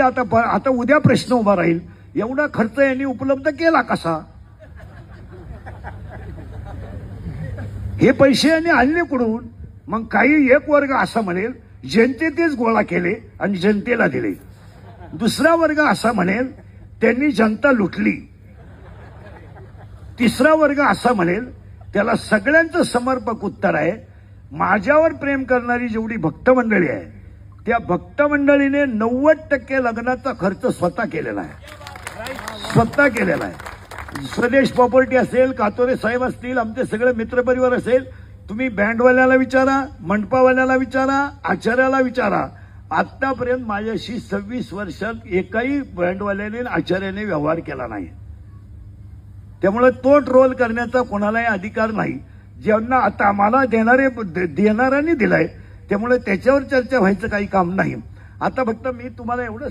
आता उद्या प्रश्न उभा राहील, एवढा खर्च यांनी उपलब्ध केला कसा? हे पैसे यांनी आणले कुठून? मग काही एक वर्ग असा म्हणेल जनतेनेच गोळा केले आणि जनतेला दिले, दुसरा वर्ग असा म्हणेल त्यांनी जनता लुटली, तिसरा वर्ग असा म्हणेल त्याला सगळ्यांचं समर्पक उत्तर आहे, माझ्यावर प्रेम करणारी जेवढी भक्त मंडळी आहे त्या भक्त मंडळीने 90% लग्नाचा खर्च स्वतः केलेला आहे. स्वदेश प्रॉपर्टी असेल, कातोरे साहेब असतील, आमचे सगळे मित्रपरिवार असेल, तुम्ही बँडवाल्याला विचारा, मंडपावाल्याला विचारा, आचार्याला विचारा, आतापर्यंत माझ्याशी 26 वर्षात एकाही बँडवाल्याने आचार्याने व्यवहार केला नाही. त्यामुळे तो ट्रोल करण्याचा कोणालाही अधिकार नाही. ज्यांना आता आम्हाला देणाऱ्यांनी दिलाय त्यामुळे त्याच्यावर चर्चा व्हायचं काही काम नाही. आता फक्त मी तुम्हाला एवढं